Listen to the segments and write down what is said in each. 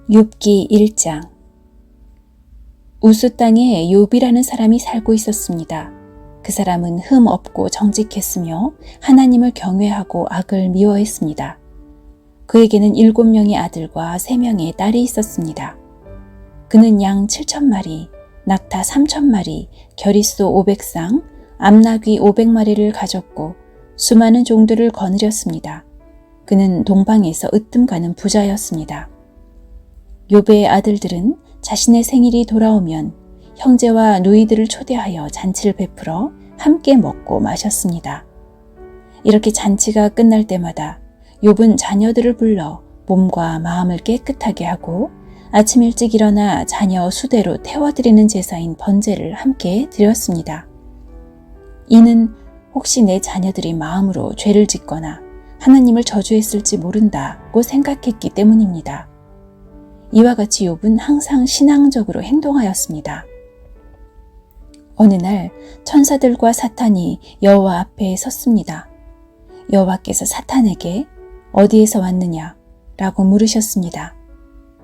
욥기 1장. 우스 땅에 욥이라는 사람이 살고 있었습니다. 그 사람은 흠 없고 정직했으며 하나님을 경외하고 악을 미워했습니다. 그에게는 7명의 아들과 3명의 딸이 있었습니다. 그는 양 7,000마리, 낙타 3,000마리, 겨릿소 500쌍, 암나귀 500마리를 가졌고 수많은 종들을 거느렸습니다. 그는 동방에서 으뜸가는 부자였습니다. 욥의 아들들은 자신의 생일이 돌아오면 형제와 누이들을 초대하여 잔치를 베풀어 함께 먹고 마셨습니다. 이렇게 잔치가 끝날 때마다 욥은 자녀들을 불러 몸과 마음을 깨끗하게 하고 아침 일찍 일어나 자녀 수대로 태워드리는 제사인 번제를 함께 드렸습니다. 이는 혹시 내 자녀들이 마음으로 죄를 짓거나 하나님을 저주했을지 모른다고 생각했기 때문입니다. 이와 같이 욥은 항상 신앙적으로 행동하였습니다. 어느 날 천사들과 사탄이 여호와 앞에 섰습니다. 여호와께서 사탄에게 어디에서 왔느냐 라고 물으셨습니다.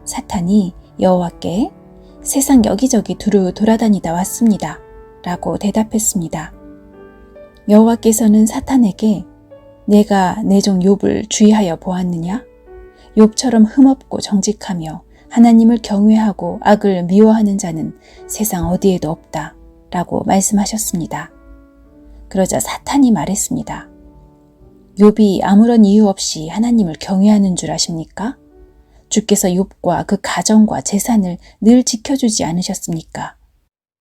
사탄이 여호와께 세상 여기저기 두루 돌아다니다 왔습니다 라고 대답했습니다. 여호와께서는 사탄에게 내가 내 종 욥을 주의하여 보았느냐? 욥처럼 흠없고 정직하며 하나님을 경외하고 악을 미워하는 자는 세상 어디에도 없다 라고 말씀하셨습니다. 그러자 사탄이 말했습니다. 욥이 아무런 이유 없이 하나님을 경외하는 줄 아십니까? 주께서 욥과 그 가정과 재산을 늘 지켜주지 않으셨습니까?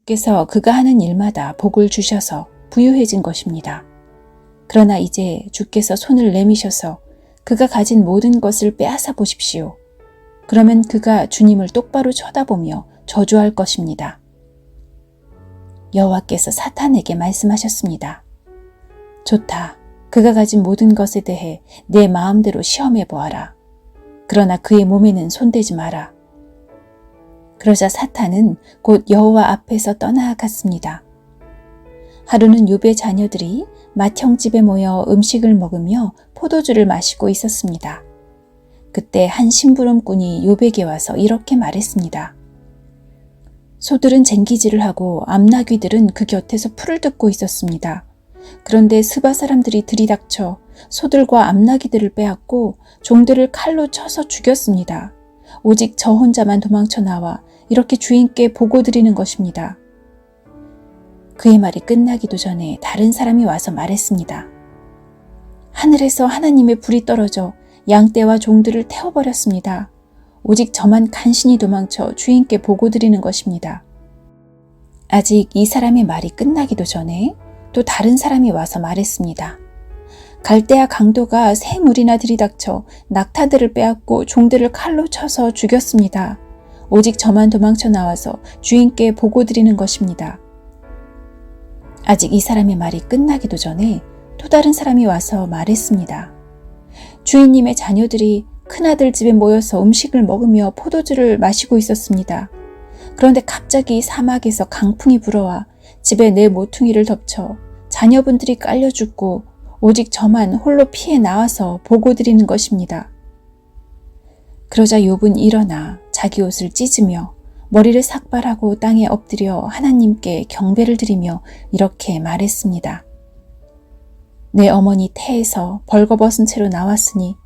주께서 그가 하는 일마다 복을 주셔서 부유해진 것입니다. 그러나 이제 주께서 손을 내미셔서 그가 가진 모든 것을 빼앗아 보십시오. 그러면 그가 주님을 똑바로 쳐다보며 저주할 것입니다. 여호와께서 사탄에게 말씀하셨습니다. 좋다. 그가 가진 모든 것에 대해 내 마음대로 시험해 보아라. 그러나 그의 몸에는 손대지 마라. 그러자 사탄은 곧 여호와 앞에서 떠나갔습니다. 하루는 욥의 자녀들이 맏형집에 모여 음식을 먹으며 포도주를 마시고 있었습니다. 그때 한 심부름꾼이 욥에게 와서 이렇게 말했습니다. 소들은 쟁기질을 하고 암나귀들은 그 곁에서 풀을 뜯고 있었습니다. 그런데 스바 사람들이 들이닥쳐 소들과 암나귀들을 빼앗고 종들을 칼로 쳐서 죽였습니다. 오직 저 혼자만 도망쳐 나와 이렇게 주인께 보고드리는 것입니다. 그의 말이 끝나기도 전에 다른 사람이 와서 말했습니다. 하늘에서 하나님의 불이 떨어져 양떼와 종들을 태워버렸습니다. 오직 저만 간신히 도망쳐 주인께 보고드리는 것입니다. 아직 이 사람의 말이 끝나기도 전에 또 다른 사람이 와서 말했습니다. 갈대아 강도가 3무리나 들이닥쳐 낙타들을 빼앗고 종들을 칼로 쳐서 죽였습니다. 오직 저만 도망쳐 나와서 주인께 보고드리는 것입니다. 아직 이 사람의 말이 끝나기도 전에 또 다른 사람이 와서 말했습니다. 주인님의 자녀들이 큰아들 집에 모여서 음식을 먹으며 포도주를 마시고 있었습니다. 그런데 갑자기 사막에서 강풍이 불어와 집에 내 모퉁이를 덮쳐 자녀분들이 깔려 죽고 오직 저만 홀로 피해 나와서 보고드리는 것입니다. 그러자 욥은 일어나 자기 옷을 찢으며 머리를 삭발하고 땅에 엎드려 하나님께 경배를 드리며 이렇게 말했습니다. 내 어머니 태에서 벌거벗은 채로 나왔으니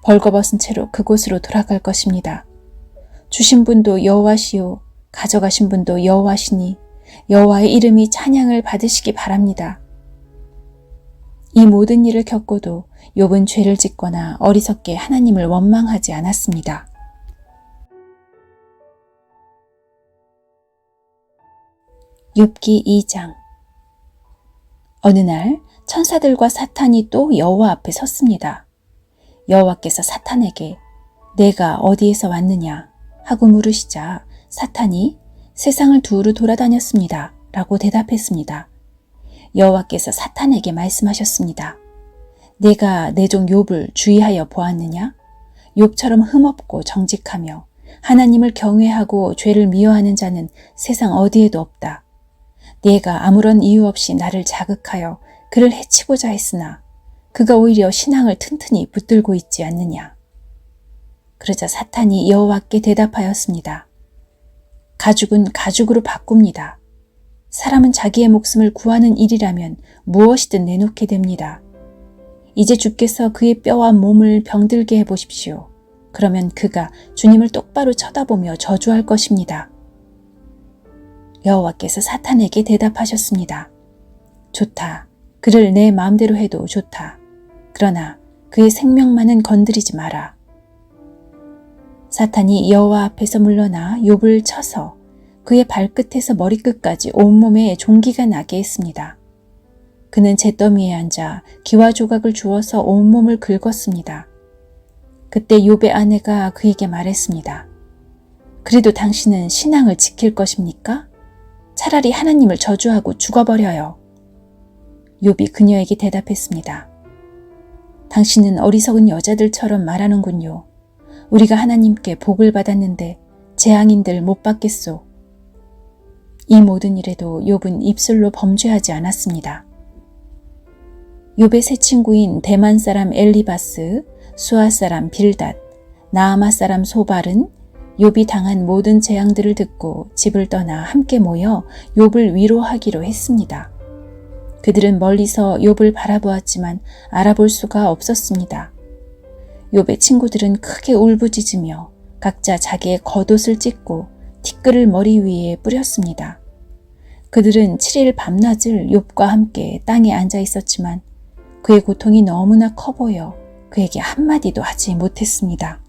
벌거벗은 채로 그곳으로 돌아갈 것입니다. 주신 분도 여호와시요 가져가신 분도 여호와시니 여호와의 이름이 찬양을 받으시기 바랍니다. 이 모든 일을 겪고도 욥은 죄를 짓거나 어리석게 하나님을 원망하지 않았습니다. 욥기 2장. 어느 날 천사들과 사탄이 또 여호와 앞에 섰습니다. 여호와께서 사탄에게 내가 어디에서 왔느냐 하고 물으시자 사탄이 세상을 두루 돌아다녔습니다 라고 대답했습니다. 여호와께서 사탄에게 말씀하셨습니다. 내가 내 종 욥을 주의하여 보았느냐? 욥처럼 흠없고 정직하며 하나님을 경외하고 죄를 미워하는 자는 세상 어디에도 없다. 네가 아무런 이유 없이 나를 자극하여 그를 해치고자 했으나 그가 오히려 신앙을 튼튼히 붙들고 있지 않느냐. 그러자 사탄이 여호와께 대답하였습니다. 가죽은 가죽으로 바꿉니다. 사람은 자기의 목숨을 구하는 일이라면 무엇이든 내놓게 됩니다. 이제 주께서 그의 뼈와 몸을 병들게 해보십시오. 그러면 그가 주님을 똑바로 쳐다보며 저주할 것입니다. 여호와께서 사탄에게 대답하셨습니다. 좋다. 그를 내 마음대로 해도 좋다. 그러나 그의 생명만은 건드리지 마라. 사탄이 여호와 앞에서 물러나 욥을 쳐서 그의 발끝에서 머리끝까지 온몸에 종기가 나게 했습니다. 그는 잿더미에 앉아 기와 조각을 주워서 온몸을 긁었습니다. 그때 욥의 아내가 그에게 말했습니다. 그래도 당신은 신앙을 지킬 것입니까? 차라리 하나님을 저주하고 죽어버려요. 욥이 그녀에게 대답했습니다. 당신은 어리석은 여자들처럼 말하는군요. 우리가 하나님께 복을 받았는데 재앙인들 못 받겠소. 이 모든 일에도 욥은 입술로 범죄하지 않았습니다. 욥의 세 친구인 대만 사람 엘리바스, 수아 사람 빌닷, 나아마 사람 소발은 욥이 당한 모든 재앙들을 듣고 집을 떠나 함께 모여 욥을 위로하기로 했습니다. 그들은 멀리서 욥을 바라보았지만 알아볼 수가 없었습니다. 욥의 친구들은 크게 울부짖으며 각자 자기의 겉옷을 찢고 티끌을 머리 위에 뿌렸습니다. 그들은 7일 밤낮을 욥과 함께 땅에 앉아 있었지만 그의 고통이 너무나 커 보여 그에게 한마디도 하지 못했습니다.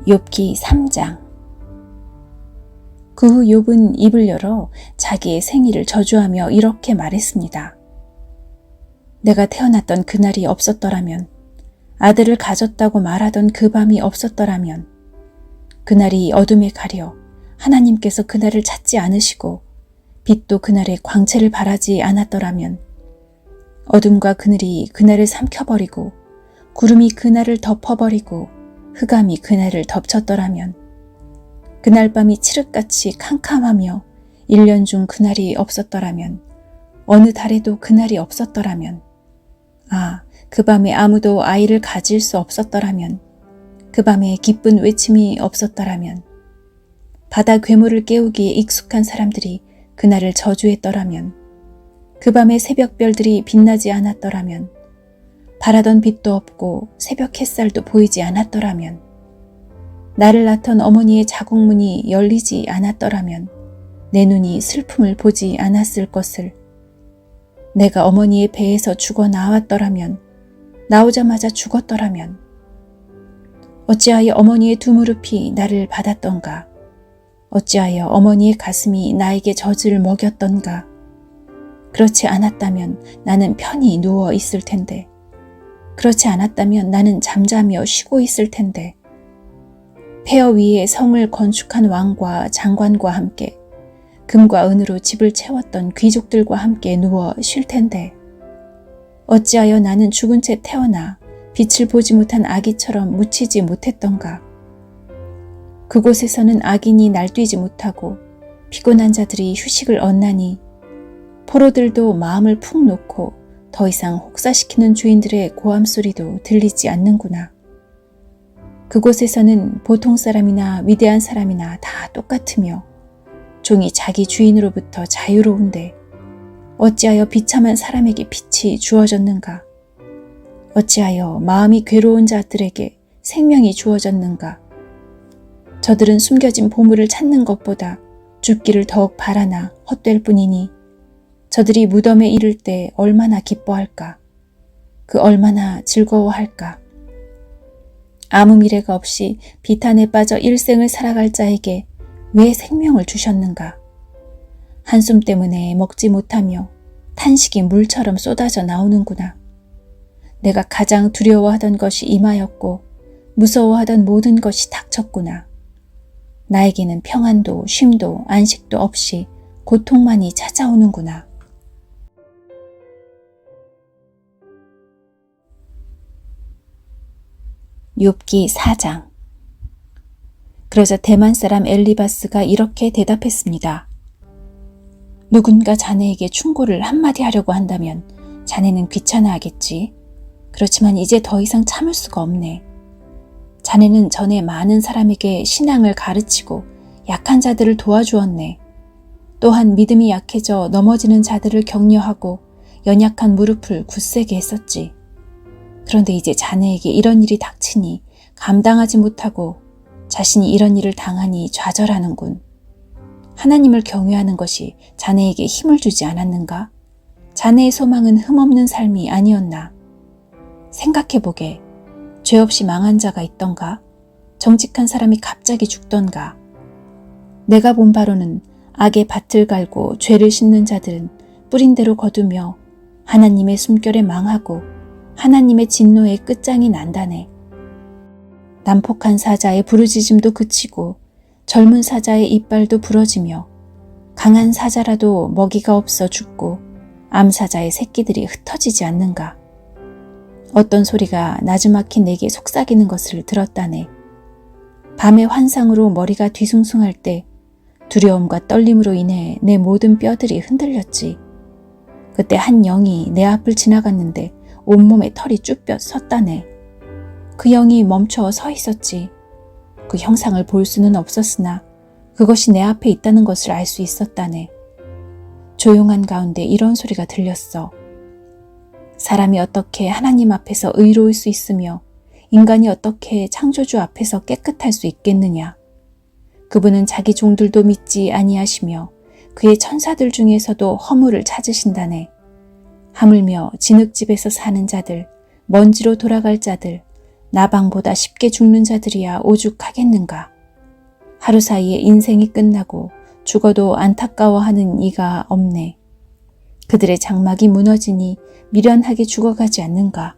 욥기 3장. 그 후 욥은 입을 열어 자기의 생일을 저주하며 이렇게 말했습니다. 내가 태어났던 그날이 없었더라면, 아들을 가졌다고 말하던 그 밤이 없었더라면, 그날이 어둠에 가려 하나님께서 그날을 찾지 않으시고 빛도 그날의 광채를 발하지 않았더라면, 어둠과 그늘이 그날을 삼켜버리고 구름이 그날을 덮어버리고 흑암이 그날을 덮쳤더라면, 그날 밤이 칠흑같이 캄캄하며 1년 중 그날이 없었더라면, 어느 달에도 그날이 없었더라면, 그 밤에 아무도 아이를 가질 수 없었더라면, 그 밤에 기쁜 외침이 없었더라면, 바다 괴물을 깨우기에 익숙한 사람들이 그날을 저주했더라면, 그 밤에 새벽별들이 빛나지 않았더라면, 바라던 빛도 없고 새벽 햇살도 보이지 않았더라면, 나를 낳던 어머니의 자궁문이 열리지 않았더라면 내 눈이 슬픔을 보지 않았을 것을, 내가 어머니의 배에서 죽어 나왔더라면, 나오자마자 죽었더라면, 어찌하여 어머니의 두 무릎이 나를 받았던가, 어찌하여 어머니의 가슴이 나에게 젖을 먹였던가. 그렇지 않았다면 나는 편히 누워 있을 텐데, 그렇지 않았다면 나는 잠자며 쉬고 있을 텐데, 폐허 위에 성을 건축한 왕과 장관과 함께 금과 은으로 집을 채웠던 귀족들과 함께 누워 쉴 텐데, 어찌하여 나는 죽은 채 태어나 빛을 보지 못한 아기처럼 묻히지 못했던가. 그곳에서는 악인이 날뛰지 못하고 피곤한 자들이 휴식을 얻나니, 포로들도 마음을 푹 놓고 더 이상 혹사시키는 주인들의 고함 소리도 들리지 않는구나. 그곳에서는 보통 사람이나 위대한 사람이나 다 똑같으며 종이 자기 주인으로부터 자유로운데, 어찌하여 비참한 사람에게 빛이 주어졌는가? 어찌하여 마음이 괴로운 자들에게 생명이 주어졌는가? 저들은 숨겨진 보물을 찾는 것보다 죽기를 더욱 바라나 헛될 뿐이니, 저들이 무덤에 이를 때 얼마나 기뻐할까? 그 얼마나 즐거워할까? 아무 미래가 없이 비탄에 빠져 일생을 살아갈 자에게 왜 생명을 주셨는가? 한숨 때문에 먹지 못하며 탄식이 물처럼 쏟아져 나오는구나. 내가 가장 두려워하던 것이 임하였고 무서워하던 모든 것이 닥쳤구나. 나에게는 평안도 쉼도 안식도 없이 고통만이 찾아오는구나. 욥기 4장. 그러자 대만 사람 엘리바스가 이렇게 대답했습니다. 누군가 자네에게 충고를 한마디 하려고 한다면 자네는 귀찮아하겠지. 그렇지만 이제 더 이상 참을 수가 없네. 자네는 전에 많은 사람에게 신앙을 가르치고 약한 자들을 도와주었네. 또한 믿음이 약해져 넘어지는 자들을 격려하고 연약한 무릎을 굳세게 했었지. 그런데 이제 자네에게 이런 일이 닥치니 감당하지 못하고 자신이 이런 일을 당하니 좌절하는군. 하나님을 경외하는 것이 자네에게 힘을 주지 않았는가? 자네의 소망은 흠없는 삶이 아니었나? 생각해보게. 죄 없이 망한 자가 있던가? 정직한 사람이 갑자기 죽던가? 내가 본 바로는 악의 밭을 갈고 죄를 심는 자들은 뿌린 대로 거두며 하나님의 숨결에 망하고 하나님의 진노의 끝장이 난다네. 난폭한 사자의 부르짖음도 그치고 젊은 사자의 이빨도 부러지며 강한 사자라도 먹이가 없어 죽고 암사자의 새끼들이 흩어지지 않는가. 어떤 소리가 나지막히 내게 속삭이는 것을 들었다네. 밤의 환상으로 머리가 뒤숭숭할 때 두려움과 떨림으로 인해 내 모든 뼈들이 흔들렸지. 그때 한 영이 내 앞을 지나갔는데 온몸에 털이 쭈뼛 섰다네. 그 영이 멈춰 서 있었지. 그 형상을 볼 수는 없었으나 그것이 내 앞에 있다는 것을 알 수 있었다네. 조용한 가운데 이런 소리가 들렸어. 사람이 어떻게 하나님 앞에서 의로울 수 있으며 인간이 어떻게 창조주 앞에서 깨끗할 수 있겠느냐. 그분은 자기 종들도 믿지 아니하시며 그의 천사들 중에서도 허물을 찾으신다네. 하물며 진흙집에서 사는 자들, 먼지로 돌아갈 자들, 나방보다 쉽게 죽는 자들이야 오죽하겠는가. 하루 사이에 인생이 끝나고 죽어도 안타까워하는 이가 없네. 그들의 장막이 무너지니 미련하게 죽어가지 않는가.